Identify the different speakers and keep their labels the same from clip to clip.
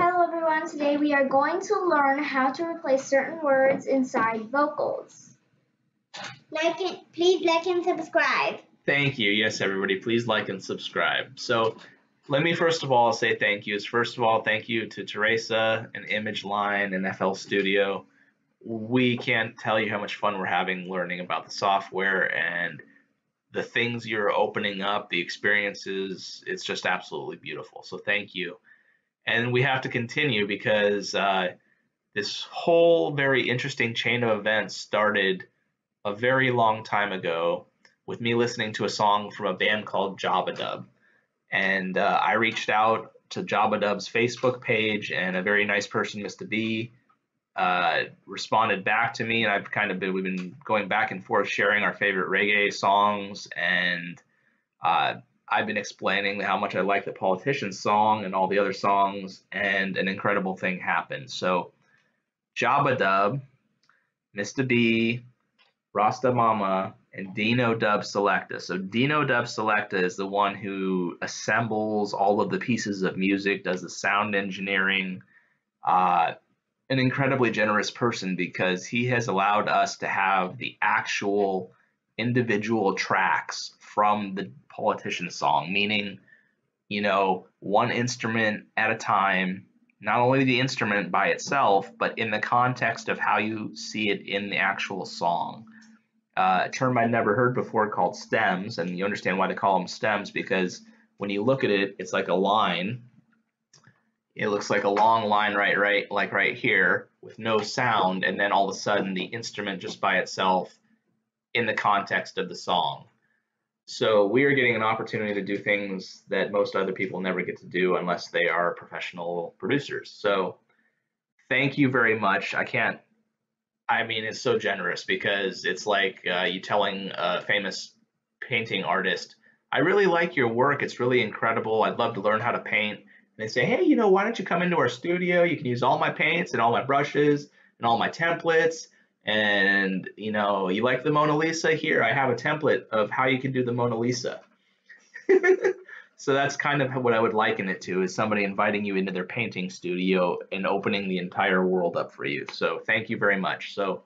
Speaker 1: Hello everyone, today we are going to learn how to replace certain words inside vocals.
Speaker 2: Please like and subscribe.
Speaker 3: Thank you. Yes, everybody, please like and subscribe. So let me first of all say thank yous. First of all, thank you to Teresa and Image Line and FL Studio. We can't tell you how much fun we're having learning about the software and the things you're opening up, the experiences. It's just absolutely beautiful. So thank you. And we have to continue because this whole very interesting chain of events started a very long time ago with me listening to a song from a band called Jabbadub. And I reached out to Jabbadub's Facebook page, and a very nice person, Mista B, responded back to me, and we've been going back and forth sharing our favorite reggae songs, and I've been explaining how much I like the Politician's song and all the other songs, and an incredible thing happened. So Jabbadub, Mista B, Rasta Mama, and Dino Dub Selector. So Dino Dub Selector is the one who assembles all of the pieces of music, does the sound engineering, an incredibly generous person because he has allowed us to have the actual individual tracks from the Politician song, meaning, one instrument at a time, not only the instrument by itself, but in the context of how you see it in the actual song. A term I'd never heard before called stems, and you understand why they call them stems, because when you look at it, it's like a line. It looks like a long line right here with no sound, and then all of a sudden the instrument just by itself in the context of the song. So we are getting an opportunity to do things that most other people never get to do unless they are professional producers. So thank you very much. It's so generous because it's like you telling a famous painting artist, I really like your work. It's really incredible. I'd love to learn how to paint. And they say, hey, why don't you come into our studio? You can use all my paints and all my brushes and all my templates. And, you like the Mona Lisa? Here, I have a template of how you can do the Mona Lisa. So that's kind of what I would liken it to, is somebody inviting you into their painting studio and opening the entire world up for you. So thank you very much. So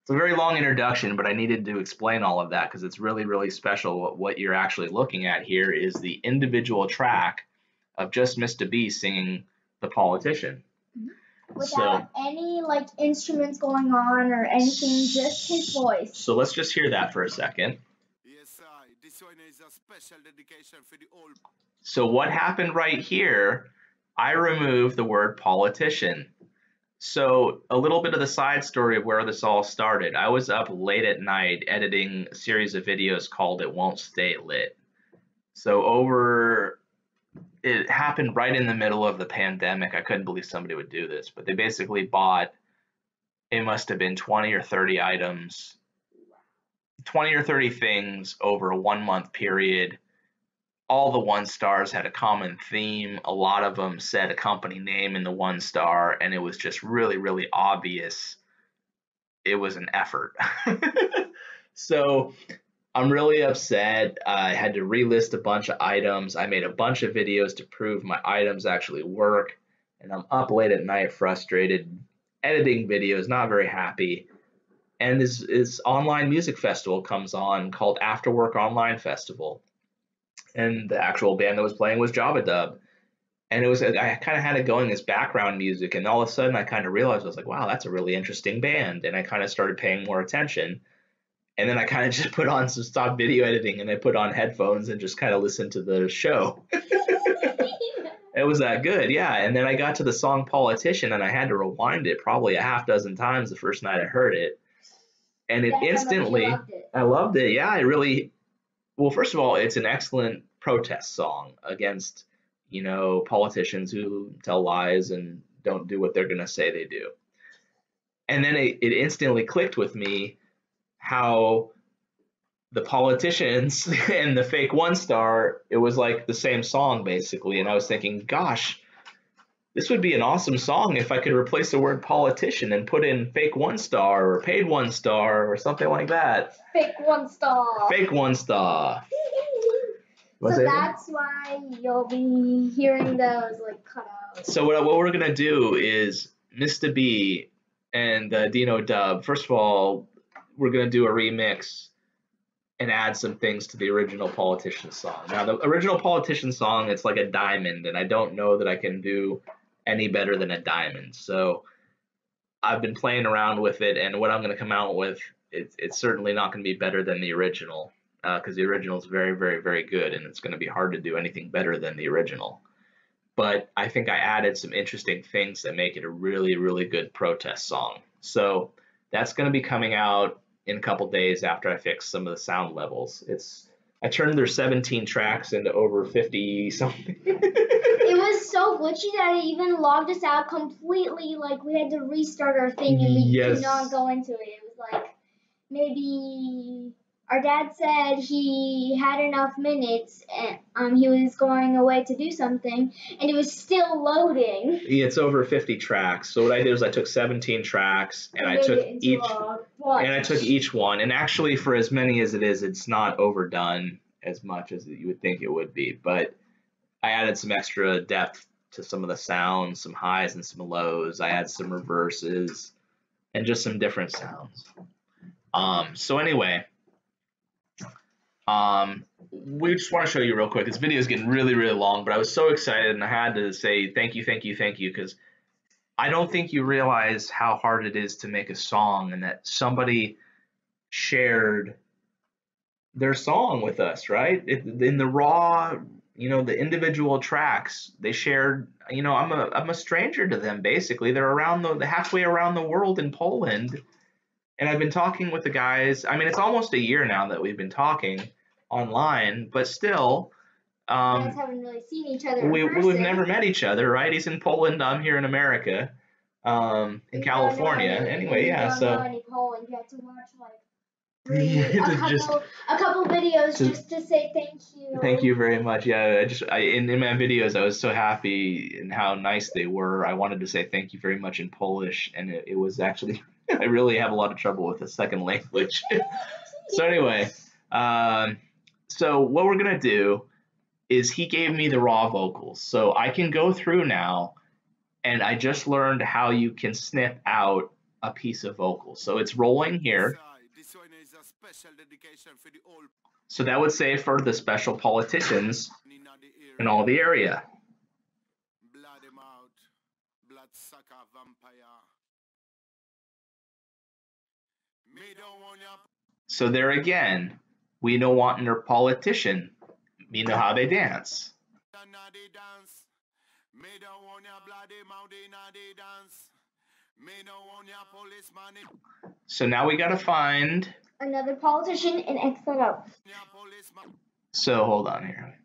Speaker 3: it's a very long introduction, but I needed to explain all of that because it's really, really special. What you're actually looking at here is the individual track of just Mista B singing The Politician.
Speaker 1: Without any instruments going on or anything, just his voice.
Speaker 3: So let's just hear that for a second.
Speaker 4: This one is a special dedication for the old.
Speaker 3: So what happened right here, I removed the word politician. So a little bit of the side story of where this all started. I was up late at night editing a series of videos called It Won't Stay Lit. It happened right in the middle of the pandemic. I couldn't believe somebody would do this, but they basically bought, it must have been 20 or 30 items, 20 or 30 things over a 1 month period. All the 1-stars had a common theme. A lot of them said a company name in the 1-star, and it was just really, really obvious. It was an effort. So I'm really upset. I had to relist a bunch of items. I made a bunch of videos to prove my items actually work, and I'm up late at night frustrated, editing videos, not very happy. And this online music festival comes on called After Work Online Festival. And the actual band that was playing was Jabbadub. And I kind of had it going as background music, and all of a sudden I kind of realized, I was like, wow, that's a really interesting band. And I kind of started paying more attention. And then I kind of just put on some stop video editing, and I put on headphones and just kind of listened to the show. It was that good, yeah. And then I got to the song Politician, and I had to rewind it probably a half dozen times the first night I heard it. And it instantly, I loved it. Yeah, well, first of all, it's an excellent protest song against, politicians who tell lies and don't do what they're going to say they do. And then it instantly clicked with me how the politicians and the fake 1-star, it was like the same song basically. And I was thinking, gosh, this would be an awesome song if I could replace the word politician and put in fake 1-star or paid 1-star or something like that.
Speaker 1: Fake 1-star.
Speaker 3: Fake 1-star.
Speaker 1: So that's why you'll be hearing those like cut out.
Speaker 3: So what we're gonna do is Mista B and Dino Dub. First of all, we're gonna do a remix and add some things to the original Politician song. Now the original Politician song, it's like a diamond, and I don't know that I can do any better than a diamond. So I've been playing around with it, and what I'm gonna come out with, it's certainly not gonna be better than the original, because the original is very, very, very good, and it's gonna be hard to do anything better than the original. But I think I added some interesting things that make it a really, really good protest song. So that's going to be coming out in a couple days after I fix some of the sound levels. I turned their 17 tracks into over 50 something.
Speaker 1: It was so glitchy that it even logged us out completely. Like we had to restart our thing and we could not go into it. It was like maybe our dad said he had enough minutes and he was going away to do something and it was still loading.
Speaker 3: Yeah, it's over 50 tracks. So what I did was I took 17 tracks and I took each one. And actually for as many as it is, it's not overdone as much as you would think it would be. But I added some extra depth to some of the sounds, some highs and some lows. I added some reverses and just some different sounds. So anyway, we just want to show you real quick. This video is getting really, really long, but I was so excited and I had to say thank you, because I don't think you realize how hard it is to make a song, and that somebody shared their song with us, right? In the raw, the individual tracks they shared. I'm a stranger to them basically. They're around the halfway around the world in Poland. And I've been talking with the guys. I mean, it's almost a year now that we've been talking online, but still,
Speaker 1: you guys haven't really seen each other in person.
Speaker 3: We've never met each other, right? He's in Poland, I'm here in America, in California. Anyway, yeah. So.
Speaker 1: You don't know any Poland. You have to watch like a couple videos just to say thank you.
Speaker 3: Thank you very much. Yeah, in my videos, I was so happy and how nice they were. I wanted to say thank you very much in Polish, and it was actually. I really have a lot of trouble with the second language. So anyway, so what we're going to do is he gave me the raw vocals. So I can go through now, and I just learned how you can snip out a piece of vocal. So it's rolling here. So that would say for the special politicians in all the area. So there again, we know wanting a politician, we know how they dance. So now we gotta find
Speaker 1: another politician and X that out.
Speaker 3: So hold on here.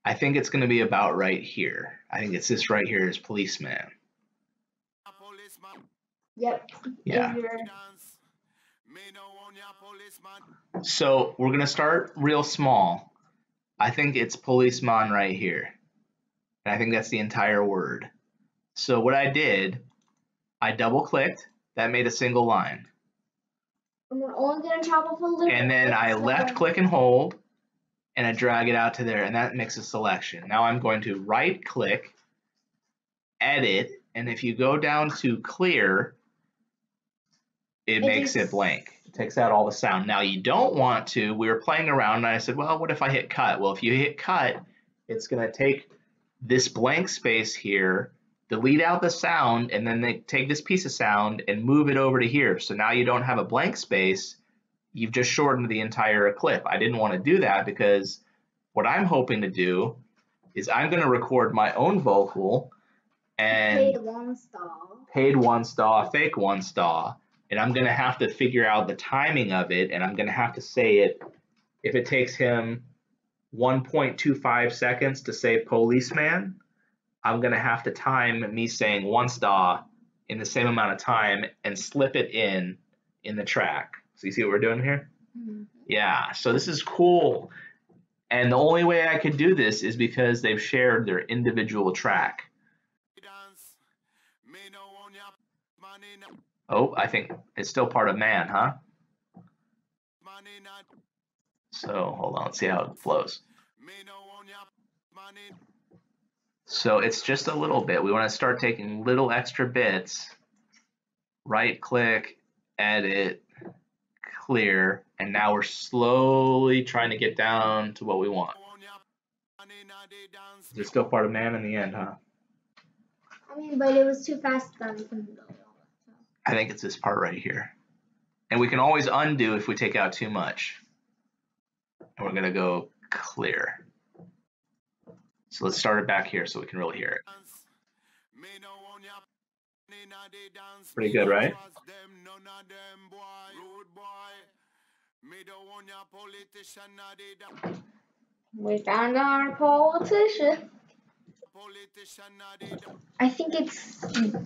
Speaker 3: I think it's gonna be about right here. I think it's this right here is policeman.
Speaker 1: Yep.
Speaker 3: Yeah. So we're gonna start real small. I think it's policeman right here. And I think that's the entire word. So what I did, I double clicked, that made a single line.
Speaker 1: And we're only gonna chop off a little.
Speaker 3: And then I left click and hold, and I drag it out to there, and that makes a selection. Now I'm going to right click, edit, and if you go down to clear, it makes it blank. It takes out all the sound. Now you don't want to, we were playing around and I said, well, what if I hit cut? Well, if you hit cut, it's gonna take this blank space here, delete out the sound, and then they take this piece of sound and move it over to here. So now you don't have a blank space, you've just shortened the entire clip. I didn't want to do that because what I'm hoping to do is I'm gonna record my own vocal and paid one star, fake one star. And I'm going to have to figure out the timing of it, and I'm going to have to say it. If it takes him 1.25 seconds to say policeman, I'm going to have to time me saying one star in the same amount of time and slip it in the track. So you see what we're doing here? Mm-hmm. Yeah, so this is cool. And the only way I could do this is because they've shared their individual track. Oh, I think it's still part of man, huh? So hold on, let's see how it flows. So it's just a little bit. We want to start taking little extra bits, right click, edit, clear, and now we're slowly trying to get down to what we want. Is it still part of Man in the end, huh?
Speaker 1: I mean, but it was too fast then.
Speaker 3: I think it's this part right here. And we can always undo if we take out too much. And we're going to go clear. So let's start it back here so we can really hear it. Pretty good, right?
Speaker 1: We found our politician. I think it's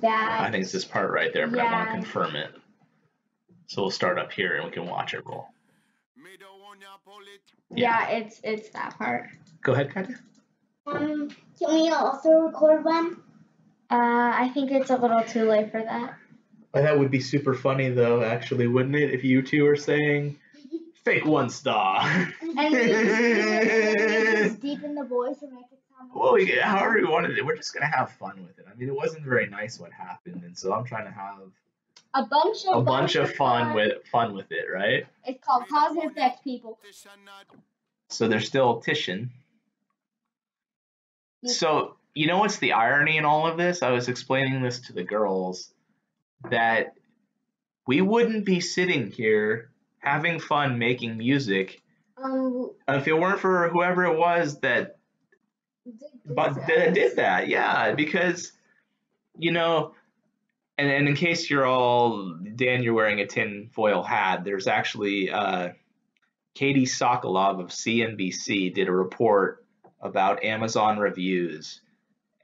Speaker 1: that.
Speaker 3: I think it's this part right there, but I want to confirm it. So we'll start up here and we can watch it roll.
Speaker 1: Yeah, it's that part.
Speaker 3: Go ahead, Katya.
Speaker 1: Can we also record one? I think it's a little too late for that.
Speaker 3: That would be super funny though, actually, wouldn't it? If you two are saying fake 1 star.
Speaker 1: And we just deepen the voice and make it sound.
Speaker 3: Well, yeah, however we wanted it. We're just gonna have fun with it. I mean, it wasn't very nice what happened, and so I'm trying to have
Speaker 1: a bunch of fun
Speaker 3: with it, right?
Speaker 1: It's called cause and effect, people.
Speaker 3: So there's still Titian. So you know what's the irony in all of this? I was explaining this to the girls that we wouldn't be sitting here having fun making music if it weren't for whoever it was that did that. Yeah, because you know. And in case you're all, Dan, you're wearing a tinfoil hat, there's actually Katie Sokolov of CNBC did a report about Amazon reviews.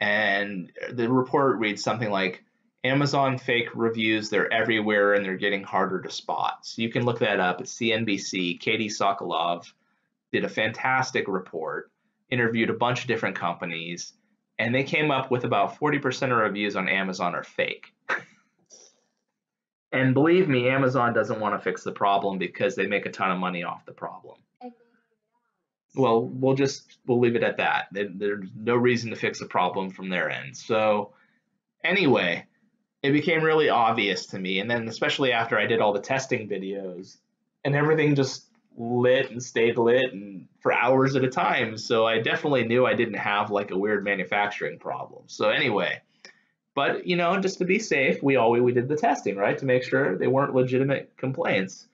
Speaker 3: And the report reads something like, Amazon fake reviews, they're everywhere and they're getting harder to spot. So you can look that up at CNBC. Katie Sokolov did a fantastic report, interviewed a bunch of different companies, and they came up with about 40% of reviews on Amazon are fake. And believe me, Amazon doesn't want to fix the problem because they make a ton of money off the problem. Well, we'll leave it at that. There's no reason to fix the problem from their end. So anyway, it became really obvious to me. And then especially after I did all the testing videos and everything just lit and stayed lit and for hours at a time. So I definitely knew I didn't have like a weird manufacturing problem. So anyway, but you know, just to be safe, we did the testing, right, to make sure they weren't legitimate complaints.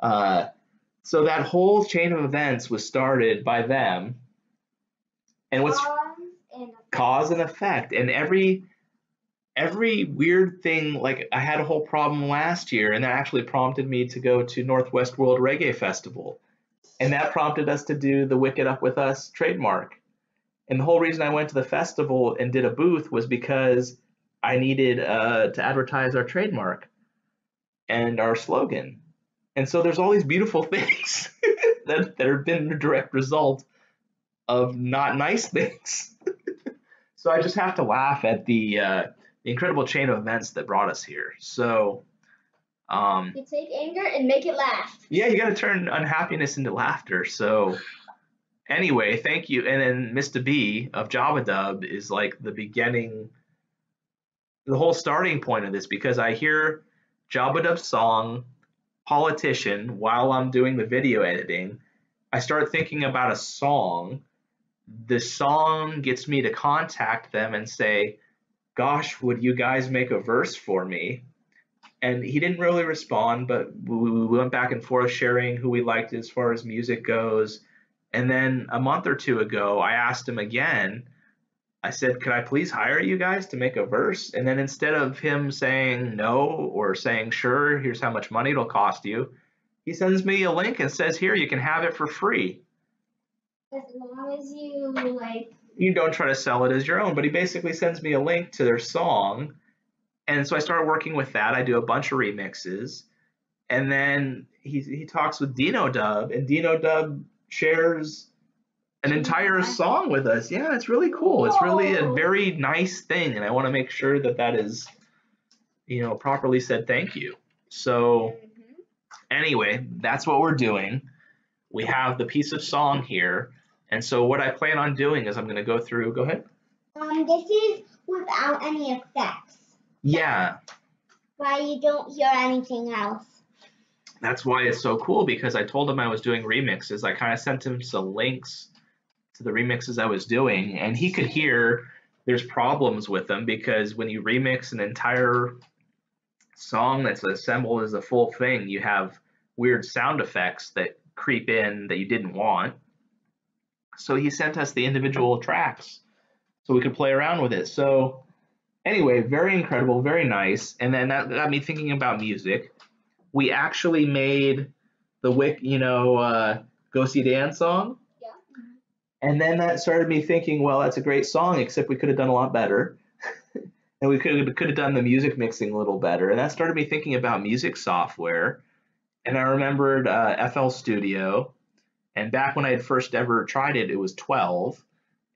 Speaker 3: So that whole chain of events was started by them, and what's cause and effect, and every weird thing. Like I had a whole problem last year, and that actually prompted me to go to Northwest World Reggae Festival, and that prompted us to do the Wicked Up With Us trademark. And the whole reason I went to the festival and did a booth was because I needed to advertise our trademark and our slogan. And so there's all these beautiful things that have been a direct result of not nice things. So I just have to laugh at the incredible chain of events that brought us here. So
Speaker 1: you take anger and make it laugh.
Speaker 3: Yeah, you got to turn unhappiness into laughter. So anyway, thank you. And then Mista B of Jabbadub is like the beginning, the whole starting point of this, because I hear Jabbadub's song Politician while I'm doing the video editing. I start thinking about a song. The song gets me to contact them and say, gosh, would you guys make a verse for me? And he didn't really respond, but we went back and forth sharing who we liked as far as music goes. And then a month or two ago, I asked him again. I said, could I please hire you guys to make a verse? And then instead of him saying no or saying, sure, here's how much money it'll cost you, he sends me a link and says, here, you can have it for free.
Speaker 1: As long as you,
Speaker 3: you don't try to sell it as your own. But he basically sends me a link to their song. And so I started working with that. I do a bunch of remixes. And then he talks with Dino Dub, and Dino Dub shares an entire song with us. Yeah, it's really cool. Whoa. It's really a very nice thing, and I want to make sure that that is, properly said thank you. So anyway, that's what we're doing. We have the piece of song here. And so what I plan on doing is I'm going to go through. Go ahead.
Speaker 1: This is without any effects.
Speaker 3: Yeah.
Speaker 1: Why you don't hear anything else?
Speaker 3: That's why it's so cool, because I told him I was doing remixes. I kind of sent him some links to the remixes I was doing, and he could hear there's problems with them, because when you remix an entire song that's assembled as a full thing, you have weird sound effects that creep in that you didn't want. So he sent us the individual tracks so we could play around with it. So anyway, very incredible, very nice. And then that got me thinking about music. We actually made the Go See Dan song.
Speaker 1: Yeah.
Speaker 3: And then that started me thinking, well, that's a great song, except we could have done a lot better. And we could have done the music mixing a little better. And that started me thinking about music software. And I remembered FL Studio. And back when I had first ever tried it, it was 12.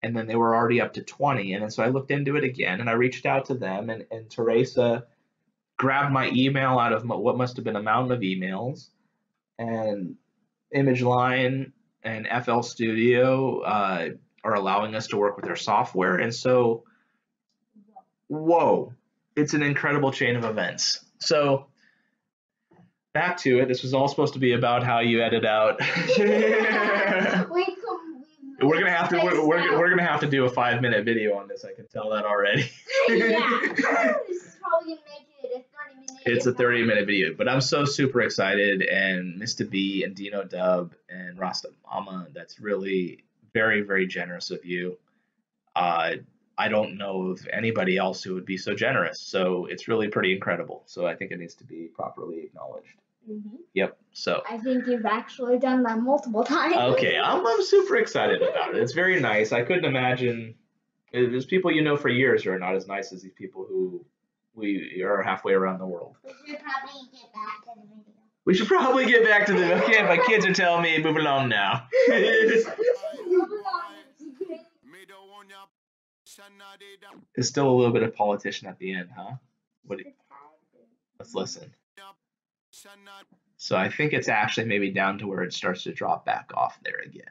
Speaker 3: And then they were already up to 20. And then so I looked into it again, and I reached out to them. And Teresa grabbed my email out of what must have been a mountain of emails. And Image Line and FL Studio are allowing us to work with their software. And so, whoa, it's an incredible chain of events. So back to it. This was all supposed to be about how you edit out. We're gonna have to do a 5-minute video on this. I can tell that already.
Speaker 1: Yeah, this is probably gonna make it a 30-minute.
Speaker 3: It's a 30-minute video, but I'm so super excited. And Mista B and Dino Dub and Rasta Mama, that's really very, very generous of you. I don't know of anybody else who would be so generous. So it's really pretty incredible. So I think it needs to be properly acknowledged.
Speaker 1: Mm-hmm.
Speaker 3: Yep. So
Speaker 1: I think you've actually done that multiple times.
Speaker 3: Okay, I'm super excited about it. It's very nice. I couldn't imagine. There's people you know for years who are not as nice as these people who we are halfway around the world.
Speaker 1: We should probably get back to the video.
Speaker 3: We should probably get back to the. Okay, my kids are telling me move along now. There's still a little bit of politician at the end, huh? Let's listen. So I think it's actually maybe down to where it starts to drop back off there again.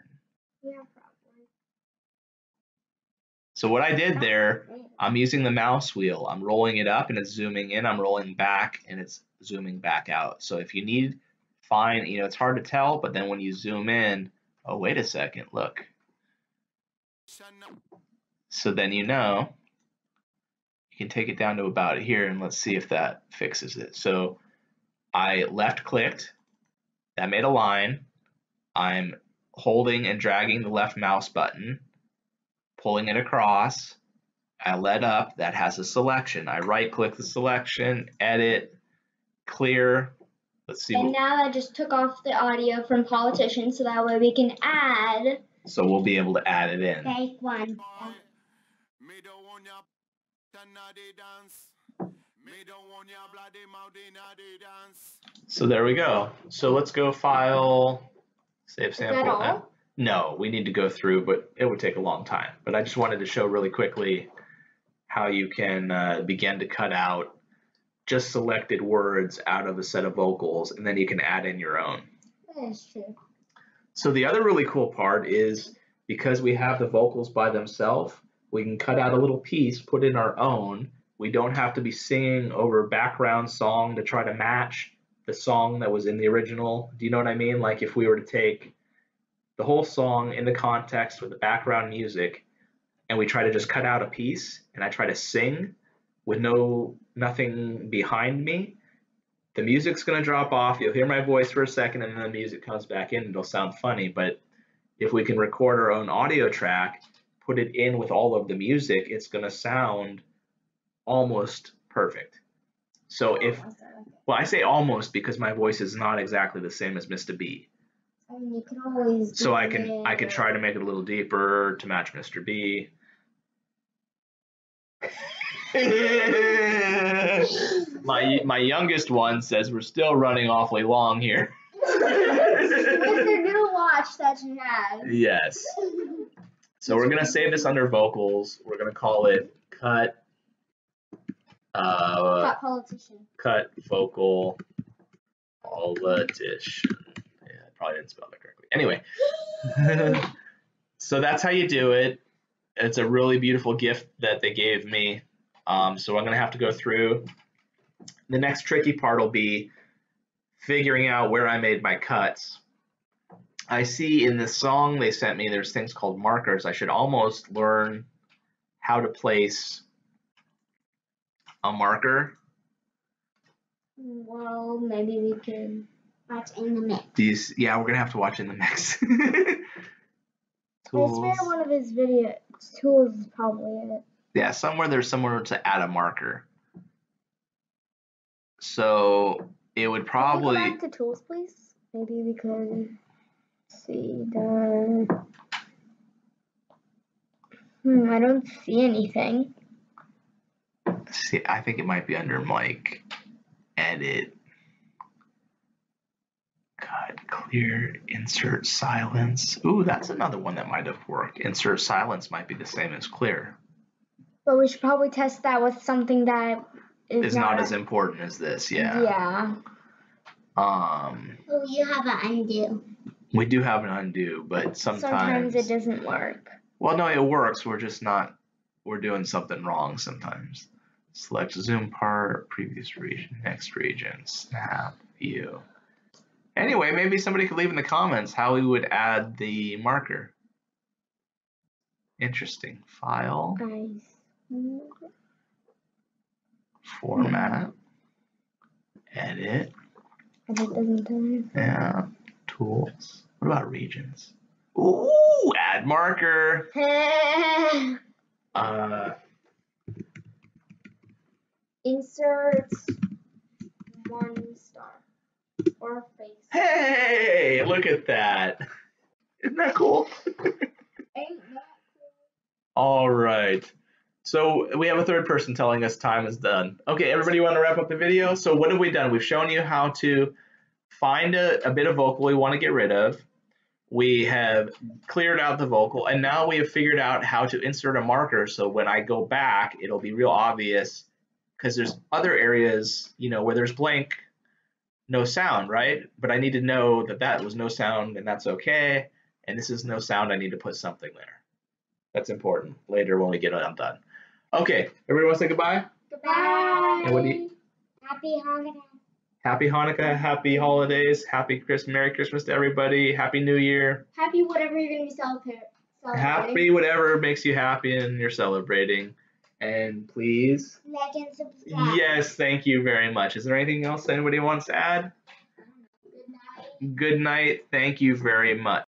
Speaker 1: Yeah, probably.
Speaker 3: So what I did there, I'm using the mouse wheel. I'm rolling it up and it's zooming in. I'm rolling back and it's zooming back out. So if you need fine, it's hard to tell, but then when you zoom in, oh, wait a second, look. So then you can take it down to about here, and let's see if that fixes it. So I left clicked, that made a line. I'm holding and dragging the left mouse button, pulling it across. I let up, that has a selection. I right click the selection, edit, clear. Let's see.
Speaker 1: And now I just took off the audio from politician, so that way we can add.
Speaker 3: So we'll be able to add it in.
Speaker 1: Take one.
Speaker 3: So there we go. So let's go file, save sample.
Speaker 1: Is that all?
Speaker 3: No, we need to go through, but it would take a long time. But I just wanted to show really quickly how you can begin to cut out just selected words out of a set of vocals, and then you can add in your own.
Speaker 1: That is true.
Speaker 3: So the other really cool part is, because we have the vocals by themselves, we can cut out a little piece, put in our own. We don't have to be singing over a background song to try to match the song that was in the original. Do you know what I mean? Like if we were to take the whole song in the context with the background music, and we try to just cut out a piece, and I try to sing with nothing behind me, the music's going to drop off. You'll hear my voice for a second, and then the music comes back in. It'll sound funny. But if we can record our own audio track, put it in with all of the music, it's going to sound almost perfect. So well, I say almost because my voice is not exactly the same as Mista B.
Speaker 1: I mean, you can always.
Speaker 3: So I can try to make it a little deeper to match Mr. B. My youngest one says we're still running awfully long here.
Speaker 1: With the new watch that you have.
Speaker 3: Yes. So we're gonna save this under vocals. We're gonna call it cut
Speaker 1: politician.
Speaker 3: Cut vocal politician. Yeah, I probably didn't spell that correctly. Anyway. So that's how you do it. It's a really beautiful gift that they gave me. So I'm gonna have to go through. The next tricky part will be figuring out where I made my cuts. I see in the song they sent me, there's things called markers. I should almost learn how to place a marker.
Speaker 1: Well, maybe we can watch in the mix.
Speaker 3: Yeah, we're gonna have to watch in the mix.
Speaker 1: Tools. I swear one of his video tools is probably it.
Speaker 3: Yeah, there's somewhere to add a marker. So it would probably.
Speaker 1: Can we go back to tools, please? Maybe we could see the. I don't see anything.
Speaker 3: See, I think it might be under like edit. Cut, clear, insert silence. Ooh, that's another one that might have worked. Insert silence might be the same as clear.
Speaker 1: But we should probably test that with something that
Speaker 3: is not as important as this, yeah.
Speaker 1: Yeah.
Speaker 2: Well, you have an undo.
Speaker 3: We do have an undo, but sometimes
Speaker 1: it doesn't work.
Speaker 3: Well, no, it works. We're just not. We're doing something wrong sometimes. Select zoom part, previous region, next region, snap, view. Anyway, maybe somebody could leave in the comments how we would add the marker. Interesting. File. Format. Edit. Yeah. Tools. What about regions? Ooh, add marker.
Speaker 1: Insert 1 star or face.
Speaker 3: Hey, look at that. Isn't that cool?
Speaker 1: Ain't that cool?
Speaker 3: All right. So we have a third person telling us time is done. Okay, everybody want to wrap up the video? So what have we done? We've shown you how to find a bit of vocal we want to get rid of. We have cleared out the vocal, and now we have figured out how to insert a marker so when I go back, it'll be real obvious, because there's other areas, you know, where there's blank, no sound, right? But I need to know that that was no sound, and that's okay, and this is no sound, I need to put something there. That's important later when we get it done. Okay, everybody want to say goodbye?
Speaker 1: Goodbye.
Speaker 3: And what do you?
Speaker 2: Happy Hanukkah.
Speaker 3: Happy Hanukkah, happy holidays, happy Christmas, Merry Christmas to everybody, Happy New Year.
Speaker 1: Happy whatever you're going to be celebrating.
Speaker 3: Happy whatever makes you happy and you're celebrating. And please.
Speaker 2: Like and subscribe.
Speaker 3: Yes, thank you very much. Is there anything else anybody wants to add?
Speaker 2: Good night.
Speaker 3: Good night. Thank you very much.